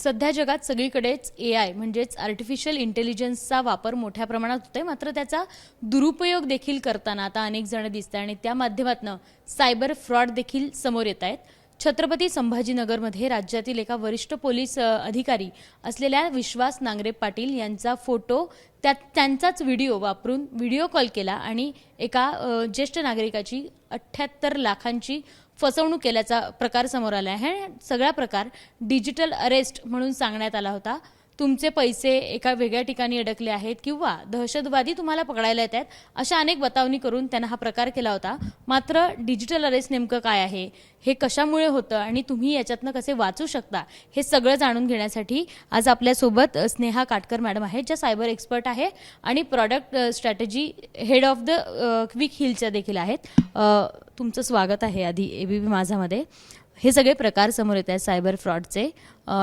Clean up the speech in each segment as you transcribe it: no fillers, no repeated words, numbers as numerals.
सध्या जगात सगळीकडेच AI म्हणजेच आर्टिफिशियल इंटेलिजन्सचा वापर मोठ्या प्रमाणात होतोय, मात्र त्याचा दुरुपयोग देखील करताना आता अनेक जण दिसतात आणि त्या माध्यमातून सायबर फ्रॉड देखील समोर येत आहेत. छत्रपती संभाजीनगरमध्ये राज्यातील एका वरिष्ठ पोलीस अधिकारी असलेल्या विश्वास नांगरे पाटील यांचा फोटो त्यांचाच व्हिडिओ वापरून व्हिडिओ कॉल केला आणि एका ज्येष्ठ नागरिकाची 78 लाखांची फसवणूक केल्याचा प्रकार समोर आला आहे. सगळा प्रकार डिजिटल अरेस्ट म्हणून सांगण्यात आला होता. तुमचे पैसे एका वेगळ्या ठिकाणी अडकले आहेत किंवा दहशतवादी तुम्हाला पकडायला येत आहेत अशा अनेक बतावणी करून त्यांना हा प्रकार केला होता. मात्र डिजिटल अरेस्ट नेमकं काय आहे, हे कशामुळे होतं आणि तुम्ही याच्यातनं कसे वाचू शकता, हे सगळं जाणून घेण्यासाठी आज आपल्यासोबत स्नेहा काटकर मॅडम आहेत, ज्या सायबर एक्सपर्ट आहे आणि product strategy head of the quick हिलच्या देखील आहेत. तुमचं स्वागत आहे आधी ABP माझामध्ये. हे सगळे प्रकार समोर येत आहेत सायबर फ्रॉडचे.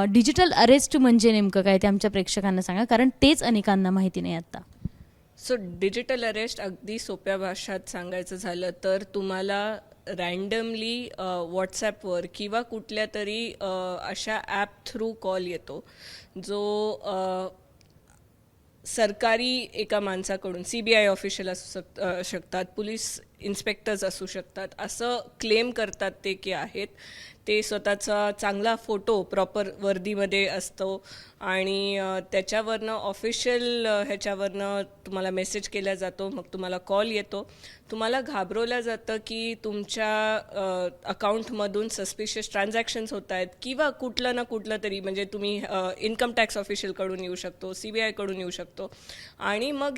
डिजिटल अरेस्ट म्हणजे नेमकं काय ते आमच्या प्रेक्षकांना सांगा, कारण तेच अनेकांना माहिती नाही आता. सो डिजिटल अरेस्ट अगदी सोप्या भाषेत सांगायचं झालं तर तुम्हाला रँडमली व्हॉट्सॲपवर किंवा कुठल्या तरी अशा ॲप थ्रू कॉल येतो जो सरकारी एका माणसाकडून CBI ऑफिशियल असू शकतात, पोलीस इन्स्पेक्टर्स असू शकतात, असं क्लेम करतात ते की आहेत. ते स्वतःचा चांगला फोटो प्रॉपर वर्दीमध्ये असतो आणि त्याच्यावरनं ऑफिशियल ह्याच्यावरनं तुम्हाला मेसेज केला जातो, मग तुम्हाला कॉल येतो. तुम्हाला घाबरवलं जातं की तुमच्या अकाउंटमधून सस्पिशियस ट्रान्झॅक्शन्स होत आहेत किंवा कुठलं ना कुठलं तरी, म्हणजे तुम्ही इन्कम टॅक्स ऑफिशियलकडून येऊ शकतो, CBI कडून येऊ शकतो. आणि मग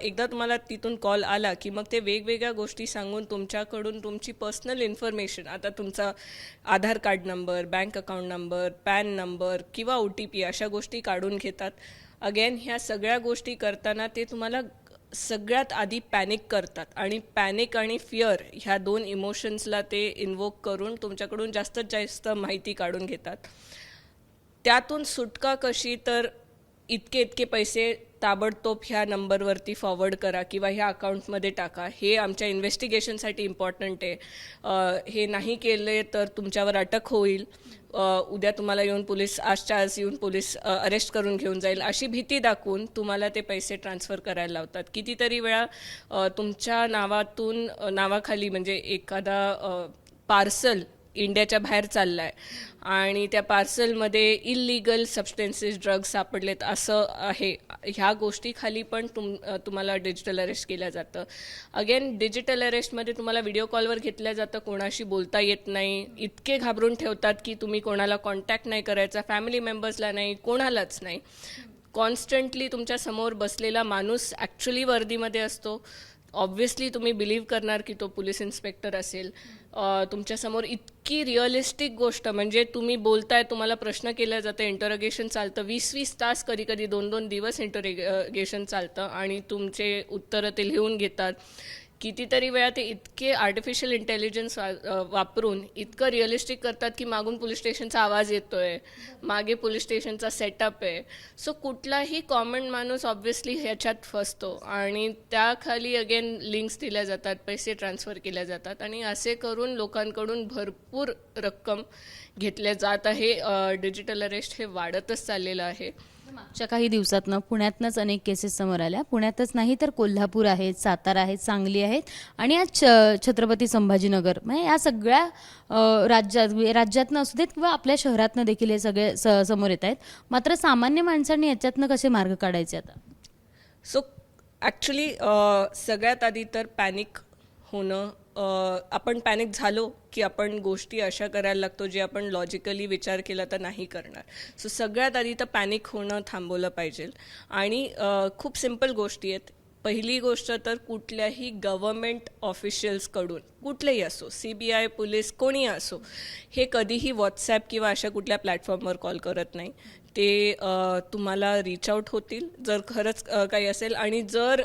एकदा तुम्हाला तिथून कॉल आला की मग ते वेगवेगळ्या गोष्टी सांगून तुमच्याकडून तुमची पर्सनल इन्फॉर्मेशन, आता तुमचा Aadhaar card number, bank account number, PAN number किंवा OTP अशा गोष्टी काढून घेतात. अगेन ह्या सगळ्या गोष्टी करताना ते तुम्हाला सगळ्यात आधी पॅनिक करतात आणि पॅनिक आणि फिअर ह्या दोन इमोशन्सला ते इन्वोक करून तुमच्याकडून जास्तीत जास्त माहिती काढून घेतात. त्यातून सुटका कशी, तर इतके पैसे ताबडतोब ह्या नंबरवरती फॉरवर्ड करा किंवा ह्या अकाउंटमध्ये टाका, हे आमच्या इन्व्हेस्टिगेशनसाठी इम्पॉर्टंट आहे. हे नाही केले तर तुमच्यावर अटक होईल, उद्या तुम्हाला येऊन पोलीस आजच्या आज येऊन पोलीस अरेस्ट करून घेऊन जाईल, अशी भीती दाखवून तुम्हाला ते पैसे ट्रान्सफर करायला लावतात. कितीतरी वेळा तुमच्या नावाखाली म्हणजे एखादा पार्सल इंडियाच्या बाहेर चालला आहे आणि त्या पार्सलमध्ये इल्लीगल सबस्टेन्सेस, ड्रग्ज सापडलेत असं आहे, ह्या गोष्टीखाली पण तुम्हाला डिजिटल अरेस्ट केलं जातं. अगेन डिजिटल अरेस्टमध्ये तुम्हाला व्हिडिओ कॉलवर घेतलं जातं, कोणाशी बोलता येत नाही, इतके घाबरून ठेवतात की तुम्ही कोणाला कॉन्टॅक्ट नाही करायचा, फॅमिली मेंबर्सला नाही, कोणालाच नाही. कॉन्स्टंटली तुमच्या समोर बसलेला माणूस ॲक्च्युली वर्दीमध्ये असतो. ऑब्व्हियसली तुम्ही बिलीव्ह करणार की तो पोलीस इन्स्पेक्टर असेल. तुमच्यासमोर इतकी रिअलिस्टिक गोष्ट, म्हणजे तुम्ही बोलताय, तुम्हाला प्रश्न केला जातं, इंटरोगेशन चालतं, 20-20 तास, कधी 2-2 दिवस इंटरोगेशन चालतं आणि तुमचे उत्तरं ते लिहून घेतात. कितीतरी वेळा ते इतके आर्टिफिशियल इंटेलिजन्स वापरून इतकं रिअलिस्टिक करतात की मागून पोलीस स्टेशनचा आवाज येतोय, मागे पोलीस स्टेशनचा सेटअप आहे. सो कुठलाही कॉमन माणूस ऑब्व्हियसली ह्याच्यात फसतो आणि त्याखाली अगेन लिंक्स दिल्या जातात, पैसे ट्रान्सफर केल्या जातात आणि असे करून लोकांकडून भरपूर रक्कम घेतल्या जात आहे. डिजिटल अरेस्ट हे वाढतच चाललेलं आहे. मागच्या काही दिवसातनं पुण्यातनंच अनेक केसेस समोर आल्या. पुण्यातच नाही तर कोल्हापूर आहेत, सातारा आहेत, सांगली आहेत आणि आज छत्रपती संभाजीनगर, म्हणजे या सगळ्या राज्यातनं असू देत किंवा आपल्या शहरातनं देखील हे सगळे समोर येत आहेत. मात्र सामान्य माणसांनी याच्यातनं कसे मार्ग काढायचे आता? सो ॲक्च्युली सगळ्यात आधी तर पॅनिक होणं, आपण पॅनिक झालो की आपण गोष्टी अशा करायला लागतो जे आपण लॉजिकली विचार केला तर नाही करणार. सो सगळ्यात आधी तर पॅनिक होणं थांबवलं पाहिजे आणि खूप सिम्पल गोष्टी आहेत. पहिली गोष्ट तर कुठल्याही गव्हर्मेंट ऑफिशियल्सकडून, कुठलेही असो, CBI, पोलीस, कोणी असो, हे कधीही व्हॉट्सॲप किंवा अशा कुठल्या प्लॅटफॉर्मवर कॉल करत नाही. ते तुम्हाला रीच आऊट होतील जर खरंच काही असेल, आणि जर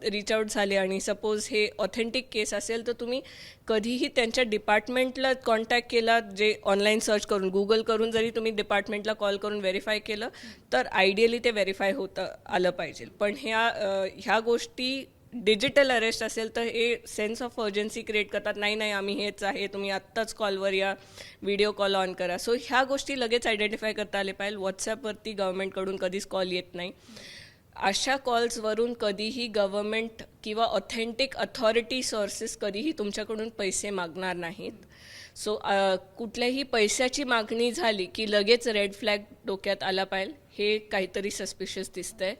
रीच आऊट झाले आणि सपोज हे ऑथेंटिक केस असेल तर तुम्ही कधीही त्यांच्या डिपार्टमेंटला कॉन्टॅक्ट केला, जे ऑनलाईन सर्च करून, गुगल करून जरी तुम्ही डिपार्टमेंटला कॉल करून व्हेरीफाय केलं तर आयडियली ते व्हेरीफाय होतं आलं पाहिजे. पण ह्या गोष्टी डिजिटल अरेस्ट असेल तर हे सेन्स ऑफ अर्जन्सी क्रिएट करतात, नाही आम्ही हेच आहे, तुम्ही आत्ताच कॉलवर या, व्हिडिओ कॉल ऑन करा. सो ह्या गोष्टी लगेच आयडेंटिफाय करता आले पाहिजे. व्हॉट्सॲपवरती गव्हर्नमेंटकडून कधीच कॉल येत नाही. अशा कॉल्सवरून कधीही गव्हर्नमेंट किंवा ऑथेंटिक अथॉरिटी सोर्सेस कधीही तुमच्याकडून पैसे मागणार नाहीत. सो कुठल्याही पैशाची मागणी झाली की लगेच रेड फ्लॅग डोक्यात आला पाहिजे, हे काहीतरी सस्पिशियस दिसतंय.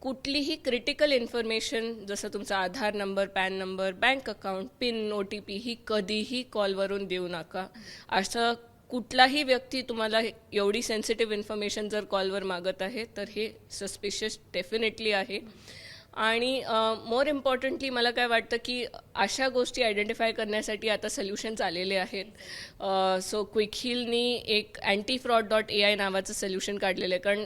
कुठलीही क्रिटिकल इन्फॉर्मेशन जसं तुमचा Aadhaar number, PAN number, bank account, PIN, OTP ही कधीही कॉलवरून देऊ नका. असं कुठलाही व्यक्ती तुम्हाला एवढी सेन्सिटिव्ह इन्फॉर्मेशन जर कॉलवर मागत आहे तर हे सस्पिशियस डेफिनेटली आहे. आणि मोर इम्पॉर्टंटली मला काय वाटतं की अशा गोष्टी आयडेंटिफाय करण्यासाठी आता सोल्युशन्स आलेले आहेत. सो क्विकहिलनी एक antifraud.ai नावाचं सोल्युशन काढलेलं आहे. कारण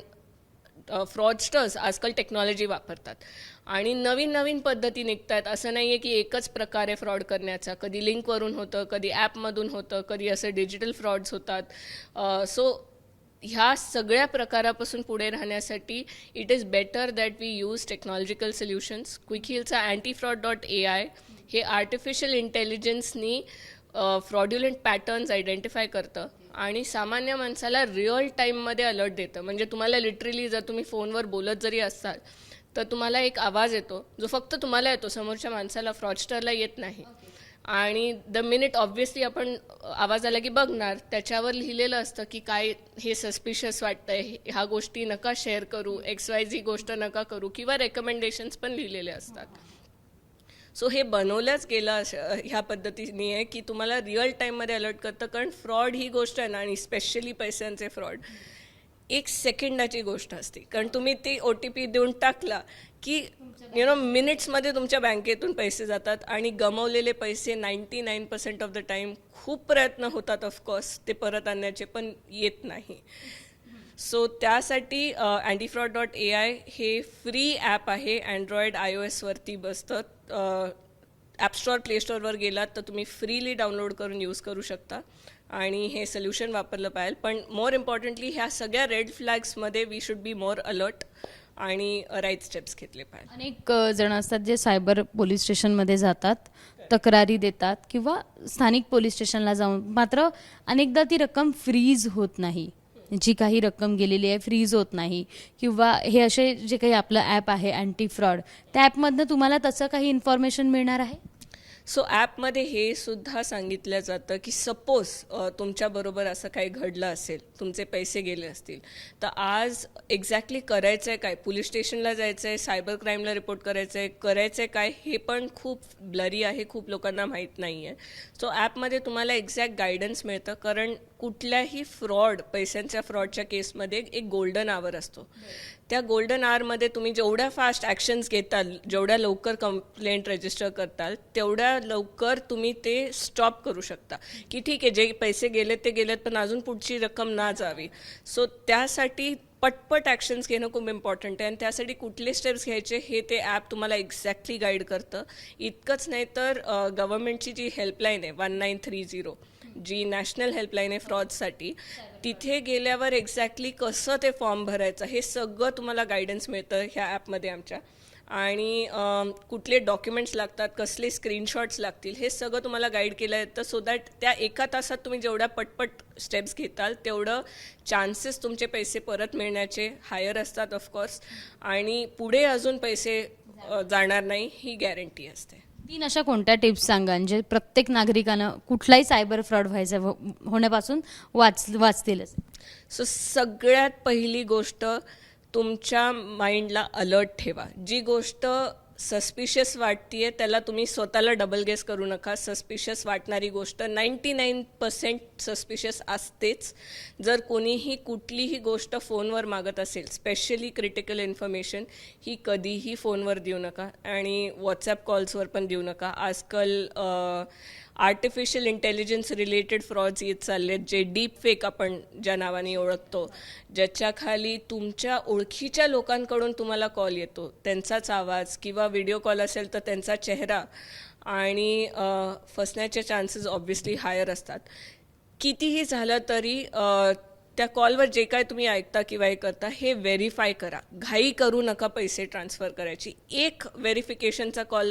फ्रॉडस्टर्स आजकाल टेक्नॉलॉजी वापरतात आणि नवीन पद्धती निघत आहेत. असं नाही आहे की एकच प्रकारे फ्रॉड करण्याचा. कधी लिंकवरून होतं, कधी ॲपमधून होतं, कधी असं डिजिटल फ्रॉड्स होतात. सो ह्या सगळ्या प्रकारापासून पुढे राहण्यासाठी it is better that we use technological solutions. क्विकहिलचा antifraud.ai हे आर्टिफिशियल इंटेलिजन्सनी फ्रॉड्युलंट पॅटर्न्स आयडेंटिफाय करतं आणि सामान्य माणसाला रिअल टाईममध्ये अलर्ट देतं. म्हणजे तुम्हाला लिटरली जर तुम्ही फोनवर बोलत जरी असाल तर तुम्हाला एक आवाज येतो जो फक्त तुम्हाला येतो, समोरच्या माणसाला, फ्रॉडस्टरला येत नाही. आणि द मिनिट ऑब्व्हियसली आपण आवाज आला की बघणार, त्याच्यावर लिहिलेलं असतं की काय हे सस्पिशियस वाटतंय, ह्या गोष्टी नका शेअर करू, XYZ गोष्ट नका करू, किंवा रेकमेंडेशन्स पण लिहिलेले असतात. सो हे बनवलंच गेलं ह्या पद्धतीने आहे की तुम्हाला रिअल टाईममध्ये अलर्ट करतं. कारण फ्रॉड ही गोष्ट आहे ना, आणि स्पेशली पैशांचे फ्रॉड, 1 सेकंडाची गोष्ट असते. कारण तुम्ही ती OTP देऊन टाकला की मिनिट्समध्ये तुमच्या बँकेतून पैसे जातात आणि गमावलेले पैसे 99% ऑफ द टाईम खूप प्रयत्न होतात ऑफकोर्स ते परत आणण्याचे, पण येत नाही. सो त्यासाठी antifraud.ai हे फ्री ॲप आहे. अँड्रॉइड, iOSवरती बसतं. ॲप स्टोअर, प्ले स्टोअरवर गेलात तर तुम्ही फ्रीली डाउनलोड करून यूज करू शकता आणि हे सोल्युशन वापरलं पाहिजे. पण मोर इम्पॉर्टंटली ह्या सगळ्या रेड फ्लॅग्समध्ये we should be more alert आणि राईट स्टेप्स घेतले पाहिजे. अनेक जण असतात जे सायबर पोलीस स्टेशनमध्ये जातात, तक्रारी देतात किंवा स्थानिक पोलीस स्टेशनला जाऊन, मात्र अनेकदा ती रक्कम फ्रीज होत नाही. जी काही रक्कम गेलेली आहे फ्रीज होत नाही. किंवा हे असे जे काही आपलं ॲप आहे अँटी फ्रॉड, त्या ॲपमधनं तुम्हाला तसं काही इन्फॉर्मेशन मिळणार आहे? सो ॲपमध्ये हे सुद्धा सांगितलं जातं की सपोज तुमच्याबरोबर असं काही घडलं असेल, तुमचे पैसे गेले असतील, तर आज एक्झॅक्टली करायचं आहे काय, पोलीस स्टेशनला जायचं आहे, सायबर क्राईमला रिपोर्ट करायचं आहे काय, हे पण खूप ब्लरी आहे, खूप लोकांना माहीत नाही आहे. सो ॲपमध्ये तुम्हाला एक्झॅक्ट गायडन्स मिळतं. कारण कुठल्याही फ्रॉड, पैशांच्या फ्रॉडच्या केसमध्ये एक गोल्डन आवर असतो. त्या गोल्डन आवरमध्ये तुम्ही जेवढ्या फास्ट ॲक्शन्स घेताल, जेवढ्या लवकर कंप्लेंट रजिस्टर करताल, तेवढ्या लवकर तुम्ही ते स्टॉप करू शकता. की ठीक आहे, जे पैसे गेलेत ते गेलेत, पण अजून पुढची रक्कम ना जावी. सो त्यासाठी पटपट ॲक्शन्स घेणं खूप इम्पॉर्टंट आहे. आणि त्यासाठी कुठले स्टेप्स घ्यायचे हे ते ॲप तुम्हाला एक्झॅक्टली गाईड करतं. इतकंच नाही तर गव्हर्नमेंटची जी हेल्पलाईन आहे 1930, जी नॅशनल हेल्पलाईन आहे फ्रॉडसाठी, तिथे गेल्यावर एक्झॅक्टली कसं ते फॉर्म भरायचं हे सगळं तुम्हाला गायडन्स मिळतं ह्या ॲपमध्ये आमच्या. आणि कुठले डॉक्युमेंट्स लागतात, कसले स्क्रीनशॉट्स लागतील, हे सगळं तुम्हाला गाईड केलं येतं. सो दॅट त्या 1 तासात तुम्ही जेवढ्या पटपट स्टेप्स घेताल तेवढं चान्सेस तुमचे पैसे परत मिळण्याचे हायर असतात ऑफकोर्स. आणि पुढे अजून पैसे जाणार नाही ही गॅरंटी असते. 3 अशा कोणत्या टिप्स सांगा जे प्रत्येक नागरिकानं कुठलाही सायबर फ्रॉड होण्यापासून वाचतीलच? सो सगळ्यात पहिली गोष्ट, तुमच्या माइंडला अलर्ट ठेवा. जी गोष्ट सस्पिशियस वाटतीये त्याला तुम्ही स्वतःला डबल गेस करू नका. सस्पिशियस वाटणारी गोष्ट 99% सस्पिशियस असतेच. जर कोणीही कुठलीही गोष्ट फोनवर मागत असेल, स्पेशली क्रिटिकल इन्फॉर्मेशन, ही कधीही फोनवर देऊ नका आणि व्हॉट्सॲप कॉल्सवर पण देऊ नका. आजकाल आर्टिफिशियल इंटेलिजन्स रिलेटेड फ्रॉड्स येत चालले आहेत, जे डीप फेक आपण ज्या नावाने ओळखतो, ज्याच्या खाली तुमच्या ओळखीच्या लोकांकडून तुम्हाला कॉल येतो, त्यांचाच आवाज किंवा व्हिडिओ कॉल असेल तर त्यांचा चेहरा, आणि फसण्याचे चान्सेस ऑब्व्हियसली हायर असतात. कितीही झालं तरी त्या कॉलवर जे काय तुम्ही ऐकता किंवा हे करता हे व्हेरीफाय करा. घाई करू नका पैसे ट्रान्सफर करायची. एक व्हेरिफिकेशनचा कॉल,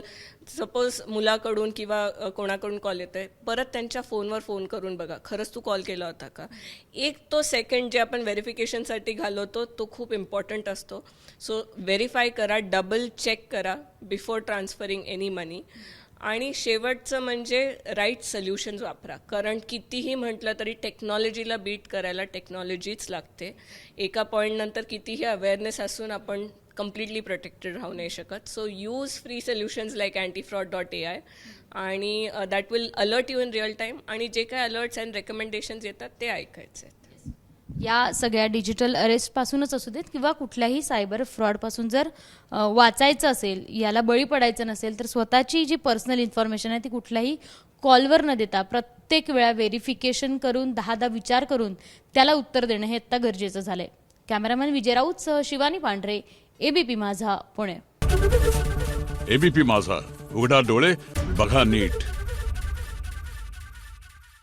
सपोज मुलाकडून किंवा कोणाकडून कॉल येतोय, परत त्यांच्या फोनवर फोन करून बघा खरंच तू कॉल केला होता का. एक तो सेकंड जे आपण व्हेरिफिकेशनसाठी घालवतो तो खूप इम्पॉर्टंट असतो. सो व्हेरीफाय करा, डबल चेक करा बिफोर ट्रान्सफरिंग एनी मनी. आणि शेवटचं म्हणजे राईट सोल्युशन्स वापरा. कारण कितीही म्हटलं तरी टेक्नॉलॉजीला बीट करायला टेक्नॉलॉजीच लागते. एका पॉईंटनंतर कितीही अवेअरनेस असून आपण कम्प्लिटली प्रोटेक्टेड राहू नाही शकत. So use free solutions like antifraud.ai आणि that will alert you in real time. आणि जे काय अलर्ट्स अँड रेकमेंडेशन्स येतात ते ऐकायचे. या सगळ्या डिजिटल अरेस्टपासूनच असू देत किंवा कुठल्याही सायबर फ्रॉडपासून जर वाचायचं असेल, याला बळी पडायचं नसेल, तर स्वतःची जी पर्सनल इन्फॉर्मेशन आहे ती कुठल्याही कॉलवर न देता प्रत्येक वेळा व्हेरिफिकेशन करून 10दा विचार करून त्याला उत्तर देणं हे आत्ता गरजेचं झालंय. कॅमेरामॅन विजय राऊतसह शिवानी पांढरे, एबीपी माझा, पुणे. एबीपी माझा, उघडा डोळे बघा नीट.